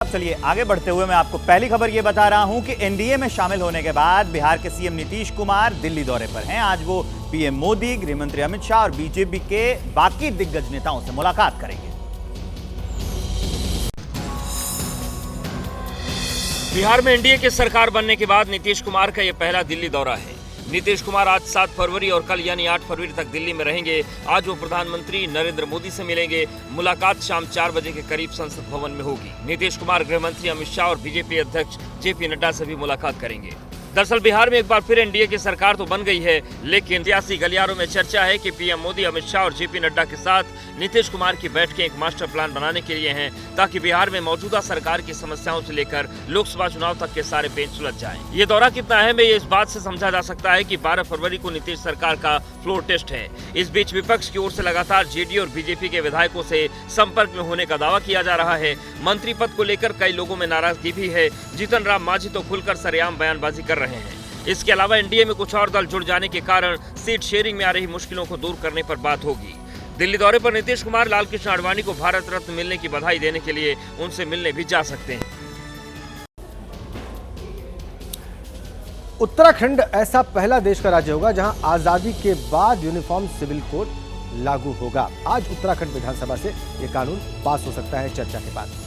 अब चलिए आगे बढ़ते हुए मैं आपको पहली खबर यह बता रहा हूं कि एनडीए में शामिल होने के बाद बिहार के सीएम नीतीश कुमार दिल्ली दौरे पर हैं। आज वो पीएम मोदी, गृह मंत्री अमित शाह और बीजेपी के बाकी दिग्गज नेताओं से मुलाकात करेंगे। बिहार में एनडीए की सरकार बनने के बाद नीतीश कुमार का यह पहला दिल्ली दौरा है। नीतीश कुमार आज 7 फरवरी और कल यानी 8 फरवरी तक दिल्ली में रहेंगे। आज वो प्रधानमंत्री नरेंद्र मोदी से मिलेंगे। मुलाकात शाम 4 बजे के करीब संसद भवन में होगी। नीतीश कुमार गृह मंत्री अमित शाह और बीजेपी अध्यक्ष जेपी नड्डा से भी मुलाकात करेंगे। दरअसल बिहार में एक बार फिर एनडीए की सरकार तो बन गई है, लेकिन सियासी गलियारों में चर्चा है कि पीएम मोदी अमित शाह और जेपी नड्डा के साथ नीतीश कुमार की बैठकें एक मास्टर प्लान बनाने के लिए हैं, ताकि बिहार में मौजूदा सरकार की समस्याओं से लेकर लोकसभा चुनाव तक के सारे पेच सुलझ जाएं। ये दौरा कितना अहम है ये इस बात से समझा जा सकता है कि 12 फरवरी को नीतीश सरकार का फ्लोर टेस्ट है। इस बीच विपक्ष की ओर से लगातार जेडीयू और बीजेपी के विधायकों से संपर्क में होने का दावा किया जा रहा है। मंत्री पद को लेकर कई लोगों में नाराजगी भी है। जीतन राम मांझी तो खुलकर सरेआम बयानबाजी कर रहे हैं। इसके अलावा एनडीए में कुछ और दल जुड़ जाने के कारण सीट शेयरिंग में आ रही मुश्किलों को दूर करने पर बात होगी। दिल्ली दौरे पर नीतीश कुमार लालकृष्ण आडवाणी को भारत रत्न मिलने की बधाई देने के लिए उनसे मिलने भी जा सकते हैं। उत्तराखंड ऐसा पहला देश का राज्य होगा जहां आजादी के बाद यूनिफॉर्म सिविल कोड लागू होगा। आज उत्तराखंड विधानसभा से यह कानून पास हो सकता है चर्चा के बाद।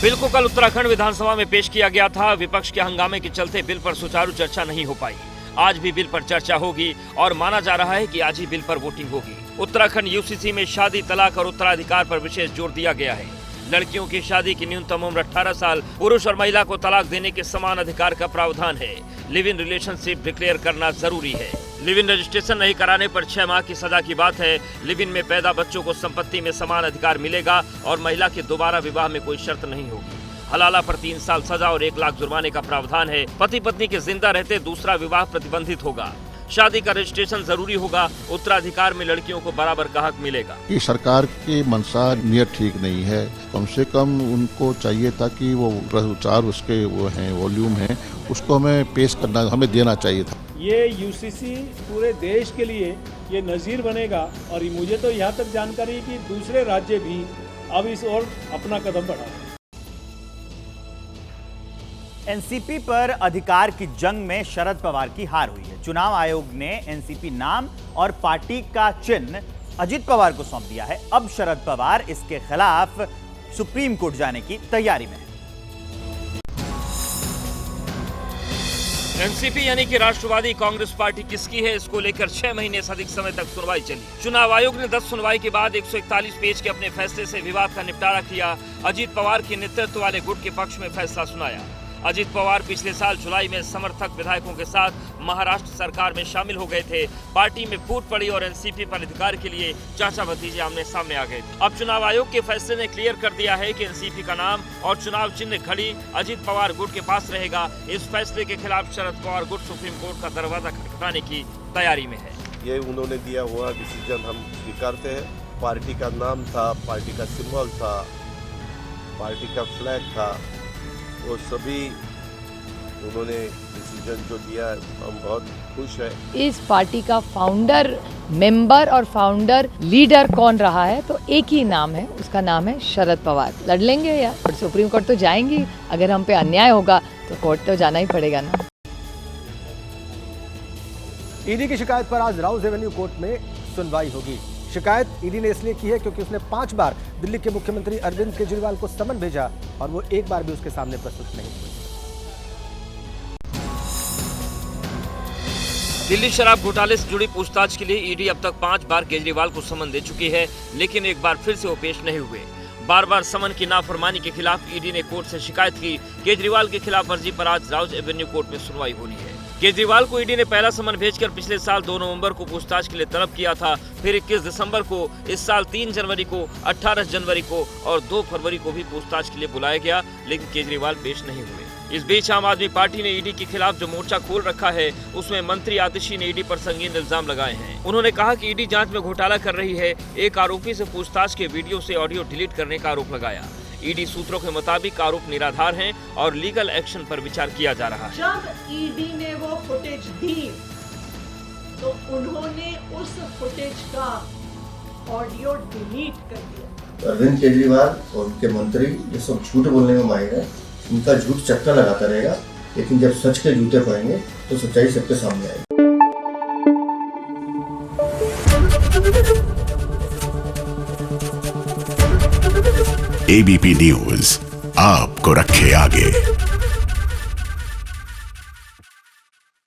बिल को कल उत्तराखंड विधानसभा में पेश किया गया था। विपक्ष के हंगामे के चलते बिल पर सुचारू चर्चा नहीं हो पाई। आज भी बिल पर चर्चा होगी और माना जा रहा है कि आज ही बिल पर वोटिंग होगी। उत्तराखंड यूसीसी में शादी, तलाक और उत्तराधिकार पर विशेष जोर दिया गया है। लड़कियों की शादी की न्यूनतम उम्र 18 साल, पुरुष और महिला को तलाक देने के समान अधिकार का प्रावधान है। लिव इन रिलेशनशिप डिक्लेयर करना जरूरी है। लिव इन रजिस्ट्रेशन नहीं कराने पर 6 माह की सजा की बात है। लिव इन में पैदा बच्चों को संपत्ति में समान अधिकार मिलेगा और महिला के दोबारा विवाह में कोई शर्त नहीं होगी। हलाला पर 3 साल सजा और 1 लाख जुर्माने का प्रावधान है। पति पत्नी के जिंदा रहते दूसरा विवाह प्रतिबंधित होगा। शादी का रजिस्ट्रेशन जरूरी होगा। उत्तराधिकार में लड़कियों को बराबर का हक मिलेगा। कि सरकार की मंशा नियत ठीक नहीं है। कम से कम उनको चाहिए था कि वो प्रचार उसके वो हैं वॉल्यूम है, उसको हमें पेश करना, हमें देना चाहिए था। ये यूसीसी पूरे देश के लिए ये नज़ीर बनेगा और मुझे तो यहाँ तक जानकारी है कि दूसरे राज्य भी अब इस ओर अपना कदम बढ़ा रहे हैं। एनसीपी पर अधिकार की जंग में शरद पवार की हार हुई है। चुनाव आयोग ने एनसीपी नाम और पार्टी का चिन्ह अजित पवार को सौंप दिया है। अब शरद पवार इसके खिलाफ सुप्रीम कोर्ट जाने की तैयारी में है। एनसीपी यानी कि राष्ट्रवादी कांग्रेस पार्टी किसकी है, इसको लेकर 6 महीने से अधिक समय तक सुनवाई चली। चुनाव आयोग ने 10 सुनवाई के बाद 141 पेज के अपने फैसले से विवाद का निपटारा किया। अजित पवार के नेतृत्व वाले गुट के पक्ष में फैसला सुनाया। अजित पवार पिछले साल जुलाई में समर्थक विधायकों के साथ महाराष्ट्र सरकार में शामिल हो गए थे। पार्टी में फूट पड़ी और एनसीपी पर अधिकार के लिए चाचा भतीजे आमने सामने आ गए थे। अब चुनाव आयोग के फैसले ने क्लियर कर दिया है कि एनसीपी का नाम और चुनाव चिन्ह घड़ी अजित पवार गुट के पास रहेगा। इस फैसले के खिलाफ शरद पवार गुट सुप्रीम कोर्ट का दरवाजा खटखटाने की तैयारी में है। ये उन्होंने दिया हुआ डिसीजन हम स्वीकारते हैं। पार्टी का नाम था, पार्टी का सिंबल था, पार्टी का फ्लैग था, वो सभी उन्होंने डिसीजन जो दिया, हम बहुत खुश हैं। इस पार्टी का फाउंडर मेंबर और फाउंडर लीडर कौन रहा है, तो एक ही नाम है, उसका नाम है शरद पवार। लड़ लेंगे यार, सुप्रीम कोर्ट तो जाएंगी। अगर हम पे अन्याय होगा तो कोर्ट तो जाना ही पड़ेगा ना। ईडी की शिकायत पर आज राउज एवेन्यू कोर्ट में सुनवाई होगी। शिकायत ईडी ने इसलिए की है क्योंकि उसने 5 बार दिल्ली के मुख्यमंत्री अरविंद केजरीवाल को समन भेजा और वो एक बार भी उसके सामने प्रस्तुत नहीं हुए। दिल्ली शराब घोटाले से जुड़ी पूछताछ के लिए ईडी अब तक 5 बार केजरीवाल को समन दे चुकी है, लेकिन एक बार फिर से वो पेश नहीं हुए। बार बार समन की नाफरमानी के खिलाफ ईडी ने कोर्ट से शिकायत की। केजरीवाल की खिलाफ वर्जी पर आज राउज एवेन्यू कोर्ट में सुनवाई होनी है। केजरीवाल को ईडी ने पहला समन भेजकर पिछले साल 2 नवंबर को पूछताछ के लिए तलब किया था। फिर 21 दिसंबर को, इस साल 3 जनवरी को, 18 जनवरी को और 2 फरवरी को भी पूछताछ के लिए बुलाया गया, लेकिन केजरीवाल पेश नहीं हुए। इस बीच आम आदमी पार्टी ने ईडी के खिलाफ जो मोर्चा खोल रखा है, उसमें मंत्री आतिशी ने ईडी पर संगीन इल्जाम लगाए हैं। उन्होंने कहा कि ईडी जांच में घोटाला कर रही है। एक आरोपी से पूछताछ के वीडियो से ऑडियो डिलीट करने का आरोप लगाया। ईडी सूत्रों के मुताबिक आरोप निराधार हैं और लीगल एक्शन पर विचार किया जा रहा है। जब ईडी ने वो फुटेज दी तो उन्होंने उस फुटेज का ऑडियो डिलीट कर दिया। अरविंद केजरीवाल और उनके मंत्री ये सब झूठ बोलने में माहिर है, उनका झूठ चक्का लगाता रहेगा, लेकिन जब सच के जूते पड़ेंगे तो सच्चाई सबके सामने आएगी। एबीपी न्यूज आपको रखे आगे।